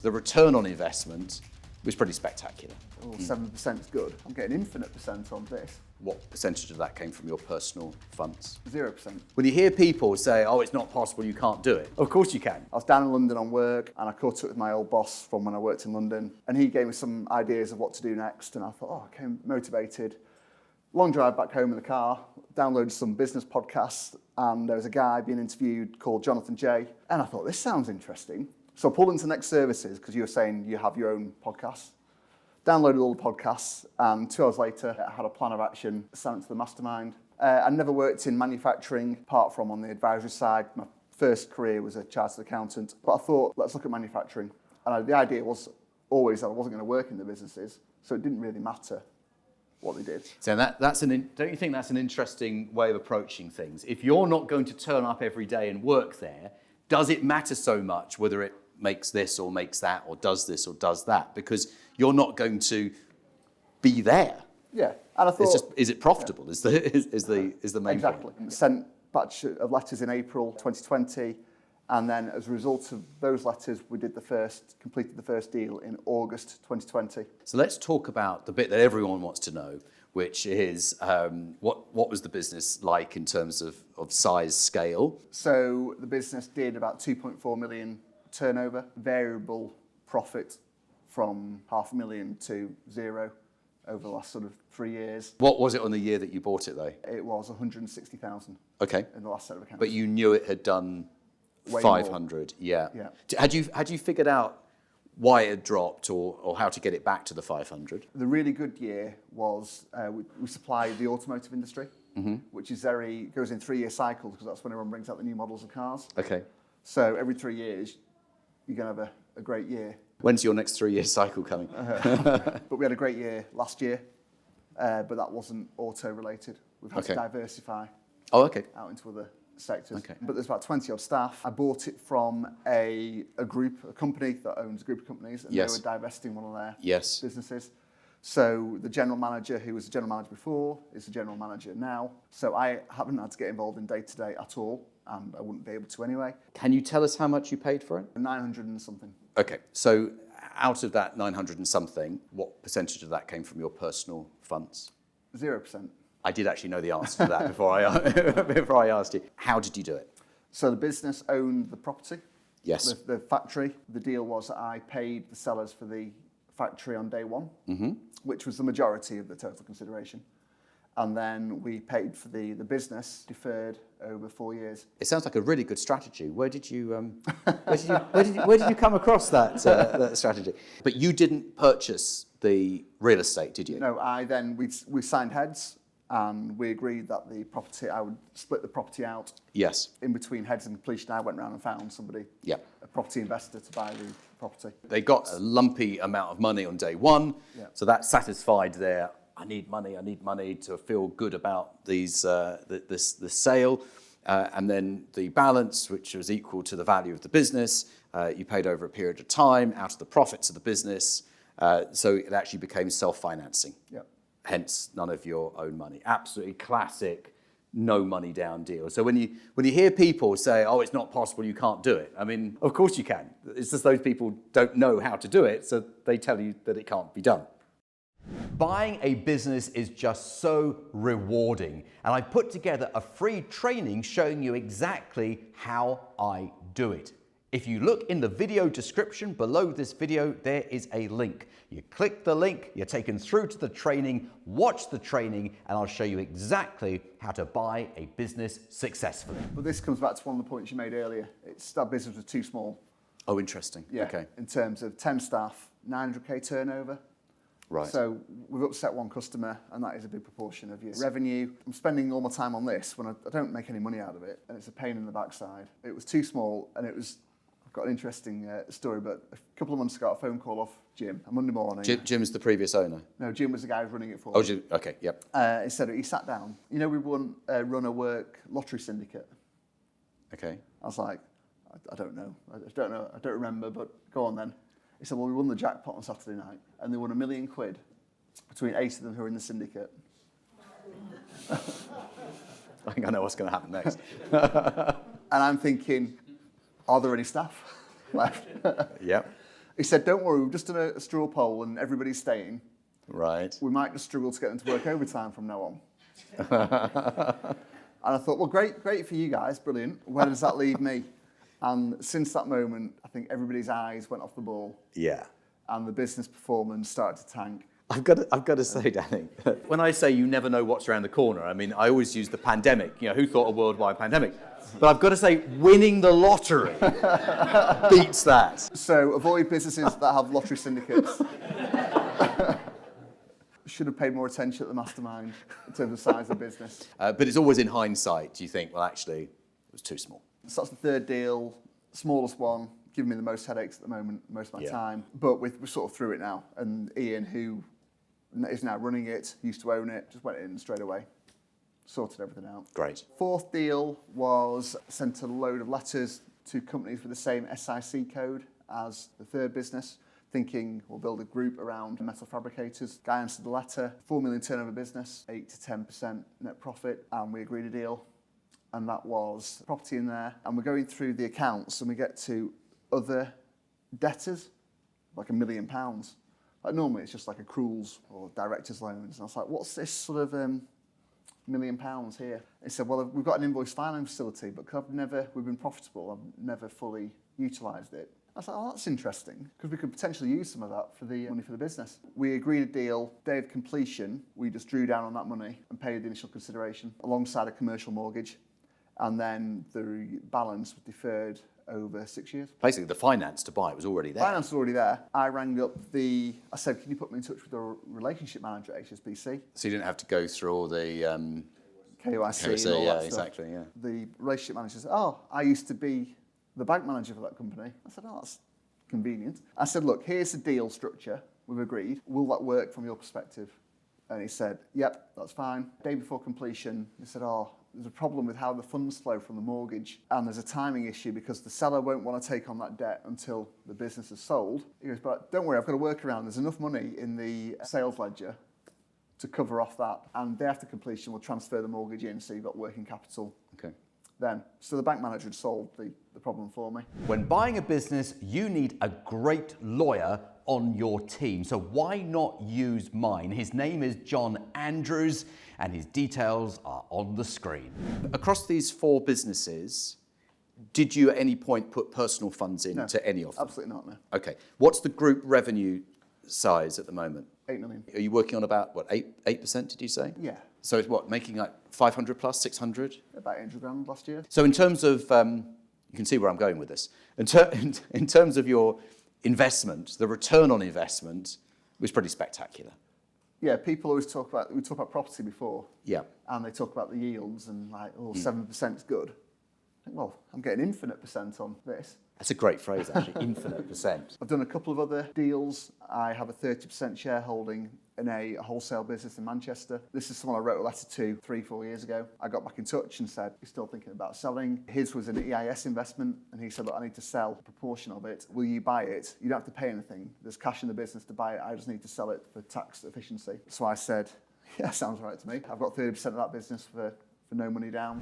The return on investment was pretty spectacular. Oh, 7% is good. I'm getting infinite percent on this. What percentage of that came from your personal funds? 0%. When you hear people say, oh, it's not possible, you can't do it. Of course you can. I was down in London on work and I caught up with my old boss from when I worked in London, and he gave me some ideas of what to do next, and I thought, oh, I came motivated. Long drive back home in the car, downloaded some business podcasts, and there was a guy being interviewed called Jonathan J. And I thought, this sounds interesting. So I pulled into Next Services, because you were saying you have your own podcasts. Downloaded all the podcasts, and 2 hours later, I had a plan of action, sent it to the Mastermind. I never worked in manufacturing, apart from on the advisory side. My first career was a chartered accountant. But I thought, let's look at manufacturing. And the idea was always that I wasn't going to work in the businesses, so it didn't really matter what they did. So don't you think that's an interesting way of approaching things? If you're not going to turn up every day and work there, does it matter so much whether it makes this or makes that or does this or does that? Because you're not going to be there. Yeah, and I thought, it's just, is it profitable? Yeah. Is the main exactly. point. Sent a batch of letters in April 2020, and then as a result of those letters, we completed the first deal in August 2020. So let's talk about the bit that everyone wants to know, which is what was the business like in terms of size, scale? So the business did about 2.4 million turnover, variable profit from 500,000 to 0 over the last sort of 3 years. What was it on the year that you bought it though? It was 160,000. Okay. In the last set of accounts. But you knew it had done way 500, more. yeah. Had you figured out why it had dropped or how to get it back to the 500? The really good year was we supply the automotive industry, which is goes in 3-year cycles, because that's when everyone brings out the new models of cars. Okay. So every 3 years, you're going to have a great year. When's your next 3-year cycle coming? But we had a great year last year, but that wasn't auto-related. We've had to diversify out into other sectors. Okay. But there's about 20 odd staff. I bought it from a company that owns a group of companies, and they were divesting one of their businesses. So the general manager, who was the general manager before, is the general manager now. So I haven't had to get involved in day-to-day at all, and I wouldn't be able to anyway. Can you tell us how much you paid for it? 900 and something. Okay, so out of that 900 and something, what percentage of that came from your personal funds? 0%. I did actually know the answer to that before I asked you. How did you do it? So the business owned the property. Yes. The factory. The deal was that I paid the sellers for the factory on day one, which was the majority of the total consideration. And then we paid for the business deferred over 4 years. It sounds like a really good strategy. Where did you come across that strategy? But you didn't purchase the real estate, did you? No, we signed heads, and we agreed that I would split the property out. Yes. In between heads and completion, I went around and found somebody, a property investor, to buy the property. They got a lumpy amount of money on day one, so that satisfied their I need money to feel good about the sale. And then the balance, which was equal to the value of the business, you paid over a period of time out of the profits of the business. So it actually became self-financing. Yep. Hence, none of your own money. Absolutely classic, no money down deal. So when you hear people say, oh, it's not possible, you can't do it. I mean, of course you can. It's just those people don't know how to do it, so they tell you that it can't be done. Buying a business is just so rewarding, and I put together a free training showing you exactly how I do it. If you look in the video description below this video, there is a link. You click the link, you're taken through to the training, watch the training, and I'll show you exactly how to buy a business successfully. But this comes back to one of the points you made earlier. That business was too small. Oh, interesting. Yeah. Okay. In terms of 10 staff, 900k turnover. Right. So we've upset one customer, and that is a big proportion of your revenue. I'm spending all my time on this when I don't make any money out of it, and it's a pain in the backside. It was too small, and I've got an interesting story, but a couple of months ago, I got a phone call off Jim on Monday morning. Jim's the previous owner? No, Jim was the guy who was running it for me. Oh, Jim, okay, yep. He sat down. You know, we run a work lottery syndicate. Okay. I was like, I don't know. I don't remember, but go on then. He said, well, we won the jackpot on Saturday night, and they won £1 million between 8 of them who are in the syndicate. I think I know what's going to happen next. And I'm thinking, are there any staff left? Yeah. He said, don't worry, we've just done a straw poll and everybody's staying. Right. We might just struggle to get them to work overtime from now on. And I thought, well, great for you guys, brilliant. Where does that leave me? And since that moment, I think everybody's eyes went off the ball. Yeah. And the business performance started to tank. I've got to say, Danny, when I say you never know what's around the corner, I mean, I always use the pandemic. You know, who thought a worldwide pandemic? But I've got to say, winning the lottery beats that. So avoid businesses that have lottery syndicates. Should have paid more attention at the Mastermind in terms of size of business. But it's always in hindsight, do you think, well, actually, it was too small. So that's the third deal, smallest one, giving me the most headaches at the moment, most of my time. But we're sort of through it now. And Ian, who is now running it, used to own it, just went in straight away, sorted everything out. Great. Fourth deal was sent a load of letters to companies with the same SIC code as the third business, thinking we'll build a group around metal fabricators. Guy answered the letter, 4 million turnover business, 8 to 10% net profit, and we agreed a deal. And that was property in there. And we're going through the accounts and we get to other debtors, like £1 million. Like normally it's just like accruals or director's loans. And I was like, what's this sort of £1 million here? He said, well, we've got an invoice filing facility, but we've been profitable, I've never fully utilised it. I was like, oh, that's interesting, because we could potentially use some of that for the money for the business. We agreed a deal, day of completion, we just drew down on that money and paid the initial consideration alongside a commercial mortgage. And then the balance was deferred over 6 years. Basically, the finance to buy was already there. Finance was already there. I rang up I said, can you put me in touch with the relationship manager at HSBC? So you didn't have to go through all the... KYC and all yeah, that stuff. exactly, yeah. The relationship manager said, oh, I used to be the bank manager for that company. I said, oh, that's convenient. I said, look, here's the deal structure we've agreed. Will that work from your perspective? And he said, yep, that's fine. Day before completion, he said, oh, there's a problem with how the funds flow from the mortgage, and there's a timing issue because the seller won't want to take on that debt until the business is sold. He goes, but don't worry, I've got a workaround. There's enough money in the sales ledger to cover off that, and day after completion, we'll transfer the mortgage in, so you've got working capital. Okay. Then, so the bank manager had solved the problem for me. When buying a business, you need a great lawyer on your team. So why not use mine? His name is John Andrews, and his details are on the screen. Across these 4 businesses, did you at any point put personal funds into any of them? Absolutely not, no. Okay. What's the group revenue size at the moment? 8 million. Are you working on about, 8%, did you say? Yeah. So it's making like 500 plus, 600? About 800 grand last year. So in terms of, you can see where I'm going with this. In terms of your investment, the return on investment was pretty spectacular. Yeah, people always we talk about property before. Yeah. And they talk about the yields and 7% is good. I think, well, I'm getting infinite percent on this. That's a great phrase, actually, infinite percent. I've done a couple of other deals. I have a 30% shareholding in a wholesale business in Manchester. This is someone I wrote a letter to 3-4 years ago. I got back in touch and said, you're still thinking about selling. His was an EIS investment, and he said, look, I need to sell a proportion of it. Will you buy it? You don't have to pay anything. There's cash in the business to buy it. I just need to sell it for tax efficiency. So I said, yeah, sounds right to me. I've got 30% of that business for no money down.